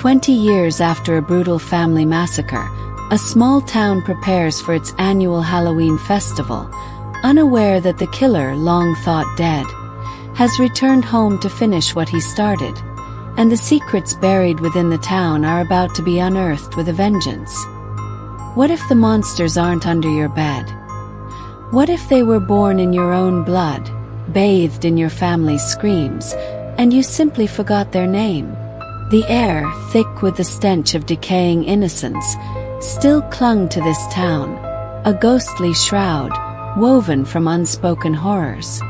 20 years after a brutal family massacre, a small town prepares for its annual Halloween festival, unaware that the killer, long thought dead, has returned home to finish what he started, and the secrets buried within the town are about to be unearthed with a vengeance. What if the monsters aren't under your bed? What if they were born in your own blood, bathed in your family's screams, and you simply forgot their name? The air, thick with the stench of decaying innocence, still clung to this town, a ghostly shroud, woven from unspoken horrors.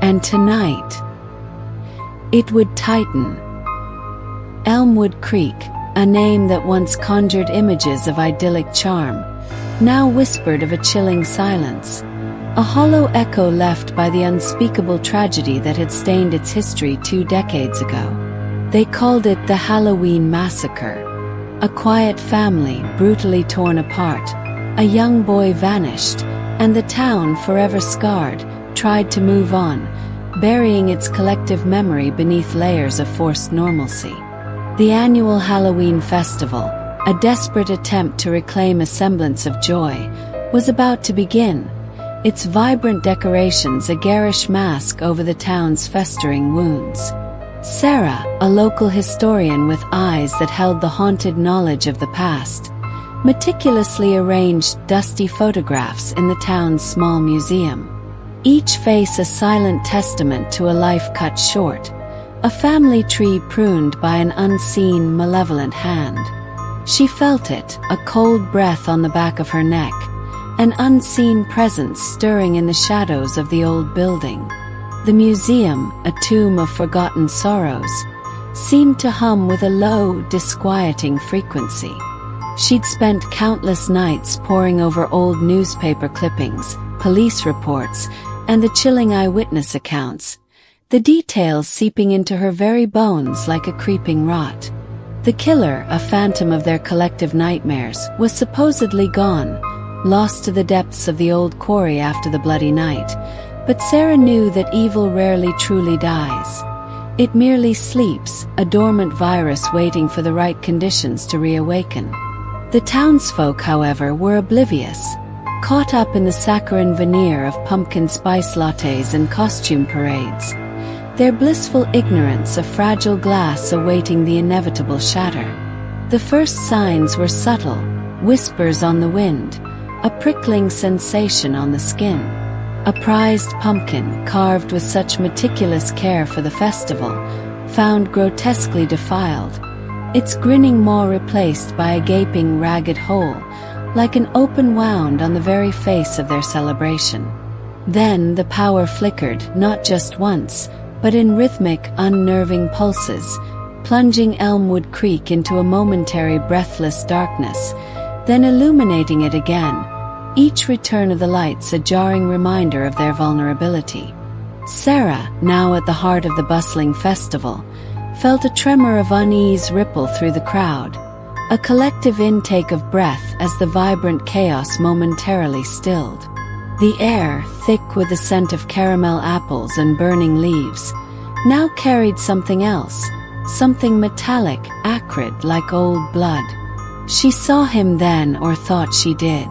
And tonight, it would tighten. Elmwood Creek, a name that once conjured images of idyllic charm, now whispered of a chilling silence, a hollow echo left by the unspeakable tragedy that had stained its history 2 decades ago. They called it the Halloween Massacre. A quiet family brutally torn apart, a young boy vanished, and the town, forever scarred, tried to move on, burying its collective memory beneath layers of forced normalcy. The annual Halloween festival, a desperate attempt to reclaim a semblance of joy, was about to begin, its vibrant decorations a garish mask over the town's festering wounds. Sarah, a local historian with eyes that held the haunted knowledge of the past, meticulously arranged dusty photographs in the town's small museum, each face a silent testament to a life cut short, a family tree pruned by an unseen, malevolent hand. She felt it, a cold breath on the back of her neck, an unseen presence stirring in the shadows of the old building. The museum, a tomb of forgotten sorrows, seemed to hum with a low, disquieting frequency. She'd spent countless nights poring over old newspaper clippings, police reports, and the chilling eyewitness accounts, the details seeping into her very bones like a creeping rot. The killer, a phantom of their collective nightmares, was supposedly gone, lost to the depths of the old quarry after the bloody night. But Sarah knew that evil rarely truly dies. It merely sleeps, a dormant virus waiting for the right conditions to reawaken. The townsfolk, however, were oblivious, caught up in the saccharine veneer of pumpkin spice lattes and costume parades, their blissful ignorance a fragile glass awaiting the inevitable shatter. The first signs were subtle, whispers on the wind, a prickling sensation on the skin. A prized pumpkin, carved with such meticulous care for the festival, found grotesquely defiled, its grinning maw replaced by a gaping, ragged hole, like an open wound on the very face of their celebration. Then the power flickered, not just once, but in rhythmic, unnerving pulses, plunging Elmwood Creek into a momentary breathless darkness, then illuminating it again, each return of the lights a jarring reminder of their vulnerability. Sarah, now at the heart of the bustling festival, felt a tremor of unease ripple through the crowd, a collective intake of breath as the vibrant chaos momentarily stilled. The air, thick with the scent of caramel apples and burning leaves, now carried something else, something metallic, acrid like old blood. She saw him then, or thought she did.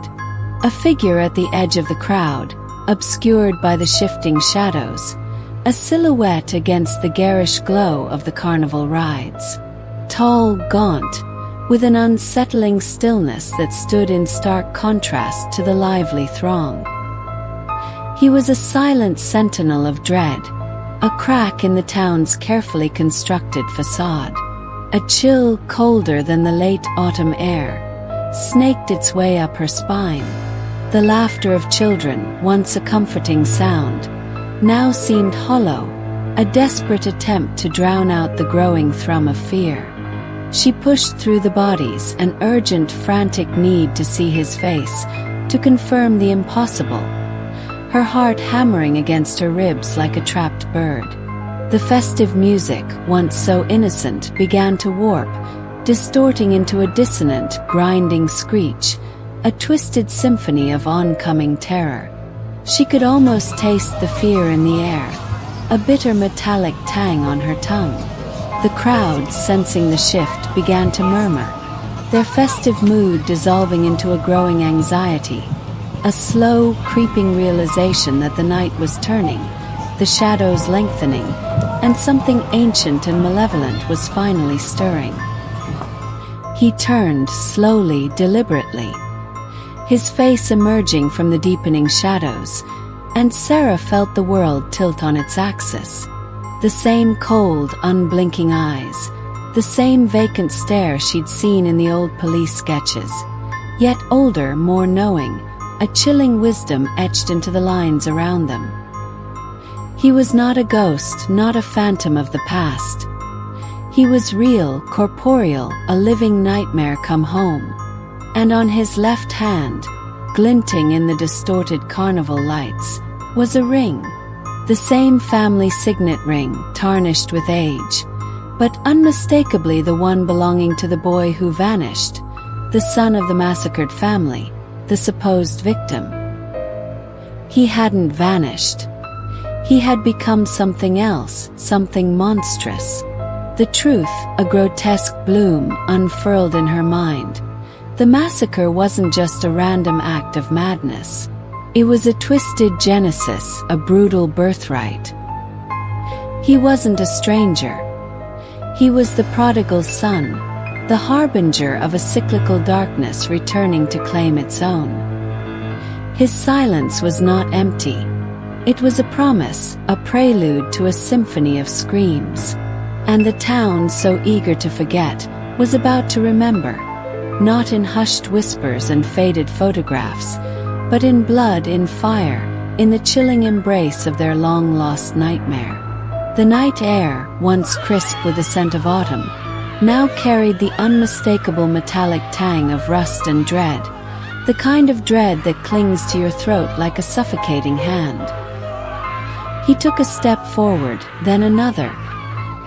A figure at the edge of the crowd, obscured by the shifting shadows, a silhouette against the garish glow of the carnival rides. Tall, gaunt, with an unsettling stillness that stood in stark contrast to the lively throng. He was a silent sentinel of dread, a crack in the town's carefully constructed facade. A chill colder than the late autumn air snaked its way up her spine. The laughter of children, once a comforting sound, now seemed hollow, a desperate attempt to drown out the growing thrum of fear. She pushed through the bodies, an urgent, frantic need to see his face, to confirm the impossible, her heart hammering against her ribs like a trapped bird. The festive music, once so innocent, began to warp, distorting into a dissonant, grinding screech, a twisted symphony of oncoming terror. She could almost taste the fear in the air, a bitter metallic tang on her tongue. The crowd, sensing the shift, began to murmur, their festive mood dissolving into a growing anxiety, a slow, creeping realization that the night was turning, the shadows lengthening, and something ancient and malevolent was finally stirring. He turned slowly, deliberately, his face emerging from the deepening shadows, and Sarah felt the world tilt on its axis. The same cold, unblinking eyes, the same vacant stare she'd seen in the old police sketches, yet older, more knowing, a chilling wisdom etched into the lines around them. He was not a ghost, not a phantom of the past. He was real, corporeal, a living nightmare come home. And on his left hand, glinting in the distorted carnival lights, was a ring. The same family signet ring, tarnished with age, but unmistakably the one belonging to the boy who vanished, the son of the massacred family, the supposed victim. He hadn't vanished. He had become something else, something monstrous. The truth, a grotesque bloom, unfurled in her mind. The massacre wasn't just a random act of madness. It was a twisted genesis, a brutal birthright. He wasn't a stranger. He was the prodigal son, the harbinger of a cyclical darkness returning to claim its own. His silence was not empty. It was a promise, a prelude to a symphony of screams. And the town, so eager to forget, was about to remember, not in hushed whispers and faded photographs, but in blood, in fire, in the chilling embrace of their long-lost nightmare. The night air, once crisp with the scent of autumn, now carried the unmistakable metallic tang of rust and dread, the kind of dread that clings to your throat like a suffocating hand. He took a step forward, then another,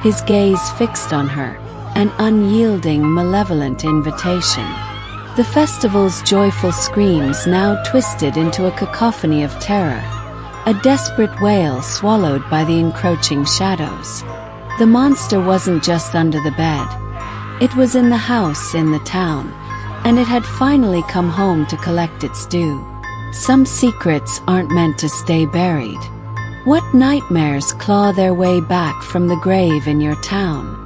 his gaze fixed on her, an unyielding, malevolent invitation. The festival's joyful screams now twisted into a cacophony of terror, a desperate wail swallowed by the encroaching shadows. The monster wasn't just under the bed. It was in the house, in the town, and it had finally come home to collect its due. Some secrets aren't meant to stay buried. What nightmares claw their way back from the grave in your town?